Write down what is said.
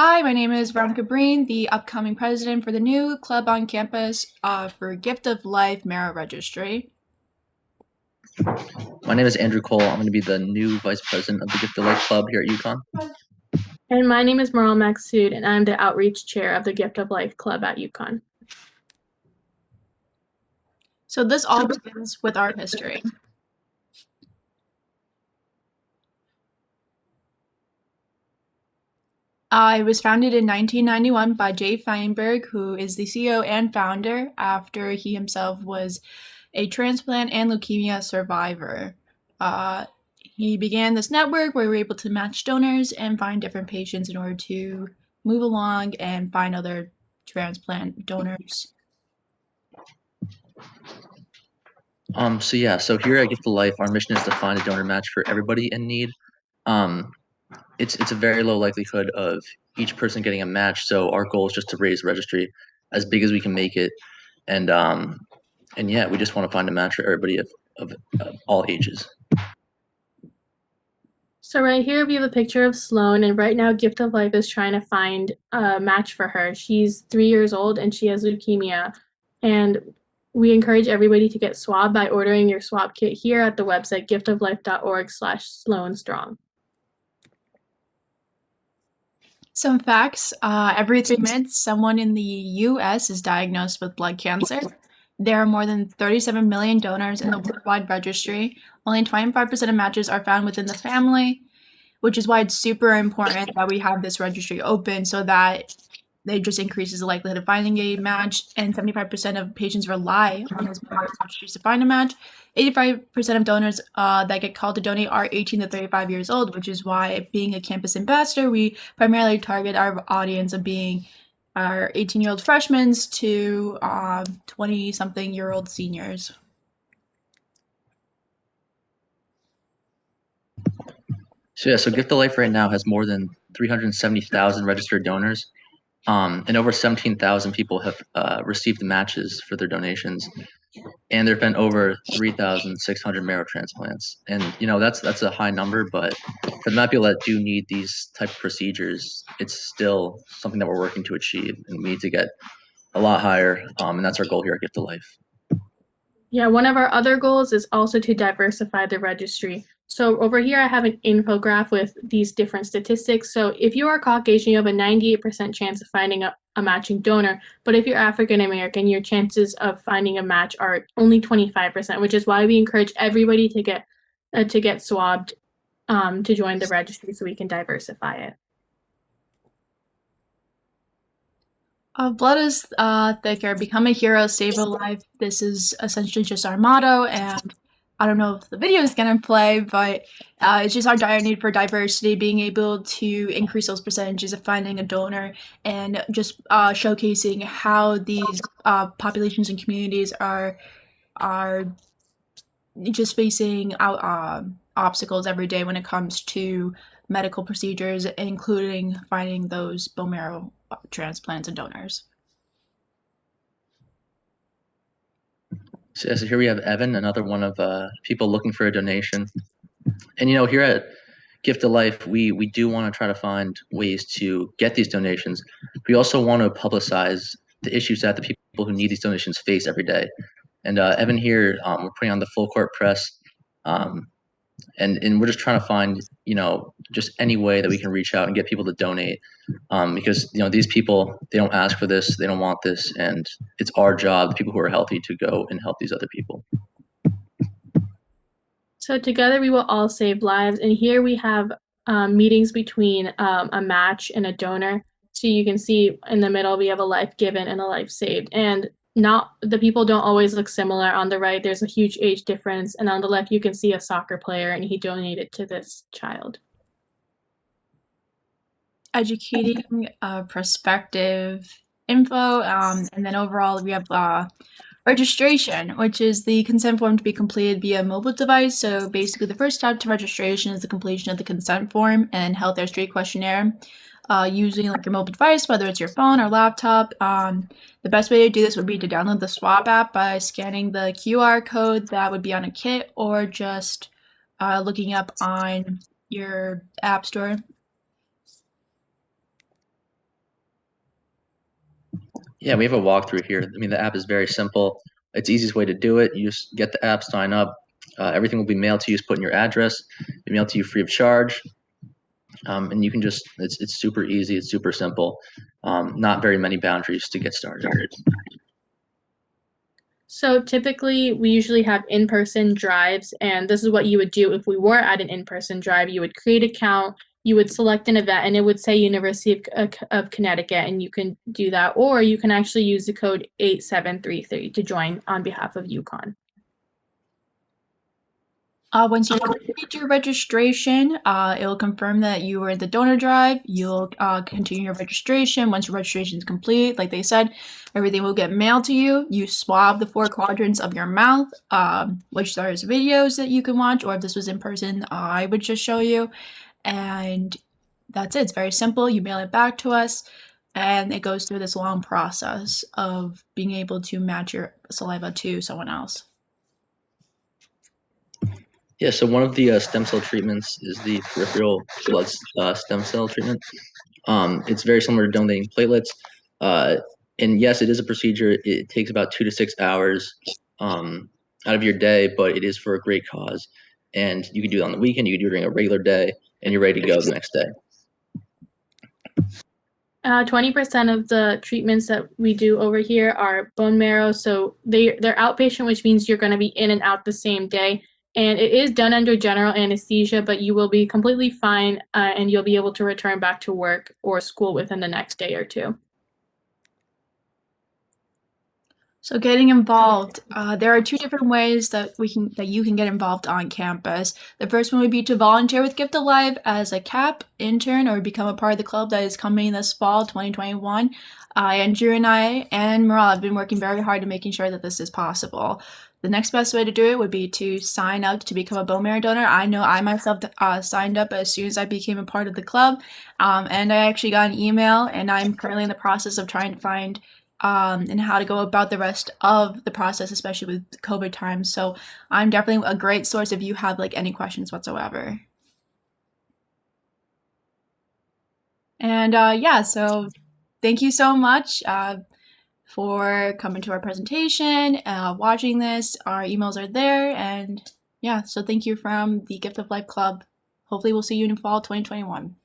Hi, my name is Veronica Breen, the upcoming president for the new club on campus for Gift of Life Marrow Registry. My name is Andrew Cole. I'm going to be the new vice president of the Gift of Life Club here at UConn. And my name is Marrow, and I'm the outreach chair of the Gift of Life Club at UConn. So this all begins with our history. It was founded in 1991 by Jay Feinberg, who is the CEO and founder after he himself was a transplant and leukemia survivor. He began this network where we were able to match donors and find different patients in order to move along and find other transplant donors. So here at Gift of Life, our mission is to find a donor match for everybody in need. It's a very low likelihood of each person getting a match, so our goal is just to raise the registry as big as we can make it, and yeah, we just want to find a match for everybody of all ages. So right here we have a picture of Sloan, and right now Gift of Life is trying to find a match for her. She's 3 years old and she has leukemia, and we encourage everybody to get swabbed by ordering your swab kit here at the website giftoflife.org/sloanstrong. Some facts. Every 3 minutes, someone in the U.S. is diagnosed with blood cancer. There are more than 37 million donors in the worldwide registry. Only 25% of matches are found within the family, which is why it's super important that we have this registry open so that it just increases the likelihood of finding a match. And 75% of patients rely on those registries to find a match. 85% of donors that get called to donate are 18 to 35 years old, which is why, being a campus ambassador, we primarily target our audience of being our 18-year-old freshmen to 20-something-year-old seniors. So Gift of Life right now has more than 370,000 registered donors, and over 17,000 people have received matches for their donations. And there have been over 3,600 marrow transplants, and that's a high number. But for the amount of people that do need these type of procedures, it's still something that we're working to achieve, and we need to get a lot higher. And that's our goal here at Gift of Life. Yeah, one of our other goals is also to diversify the registry. So over here, I have an infographic with these different statistics. So if you are Caucasian, you have a 98% chance of finding a matching donor. But if you're African American, your chances of finding a match are only 25%, which is why we encourage everybody to get swabbed to join the registry so we can diversify it. Blood is thicker. Become a hero, save a life. This is essentially just our motto, and I don't know if the video is going to play, but it's just our dire need for diversity, being able to increase those percentages of finding a donor, and just showcasing how these populations and communities are just facing out obstacles every day when it comes to medical procedures, including finding those bone marrow transplants and donors. So here we have Evan, another one of people looking for a donation. And here at Gift of Life, we do want to try to find ways to get these donations. We also want to publicize the issues that the people who need these donations face every day. And Evan here, we're putting on the full court press, and we're just trying to find just any way that we can reach out and get people to donate, because these people, they don't ask for this, they don't want this, and it's our job, the people who are healthy, to go and help these other people. So together we will all save lives, and here we have meetings between a match and a donor. So you can see in the middle we have a life given and a life saved, and not the people don't always look similar. On the right there's a huge age difference, and on the left you can see a soccer player, and he donated to this child. Educating prospective info, and then overall we have registration, which is the consent form to be completed via mobile device. So basically the first step to registration is the completion of the consent form and health history questionnaire using like your mobile device, whether it's your phone or laptop. The best way to do this would be to download the swab app by scanning the QR code that would be on a kit, or just looking up on your app store. Yeah, we have a walkthrough here. I mean, the app is very simple. It's the easiest way to do it. You just get the app, sign up. Everything will be mailed to you. Just put in your address. It'll be mailed to you free of charge. And you can just, it's super easy. It's super simple. Not very many boundaries to get started. So typically, we usually have in-person drives, and this is what you would do if we were at an in-person drive. You would create an account, you would select an event, and it would say University of Connecticut, and you can do that. Or you can actually use the code 8733 to join on behalf of UConn. Once you complete your registration, it will confirm that you were in the donor drive. You'll continue your registration. Once your registration is complete, like they said, everything will get mailed to you. You swab the 4 quadrants of your mouth, which there's videos that you can watch, or if this was in person, I would just show you. And that's it. It's very simple. You mail it back to us, and it goes through this long process of being able to match your saliva to someone else. Yeah, so one of the stem cell treatments is the peripheral blood stem cell treatment. It's very similar to donating platelets. And yes, it is a procedure. It takes about 2 to 6 hours out of your day, but it is for a great cause. And you can do it on the weekend, you can do it during a regular day, and you're ready to go the next day. 20% of the treatments that we do over here are bone marrow. So they're outpatient, which means you're going to be in and out the same day. And it is done under general anesthesia, but you will be completely fine and you'll be able to return back to work or school within the next day or two. So getting involved, there are 2 different ways that you can get involved on campus. The first one would be to volunteer with Gift Alive as a CAP intern or become a part of the club that is coming this fall, 2021. Andrew and I and Marrow have been working very hard to making sure that this is possible. The next best way to do it would be to sign up to become a bone marrow donor. I know I myself signed up as soon as I became a part of the club, and I actually got an email, and I'm currently in the process of trying to find and how to go about the rest of the process, especially with COVID times. So I'm definitely a great source if you have like any questions whatsoever. And yeah, so thank you so much for coming to our presentation, watching this. Our emails are there, and yeah, so thank you from the Gift of Life Club. Hopefully we'll see you in fall 2021.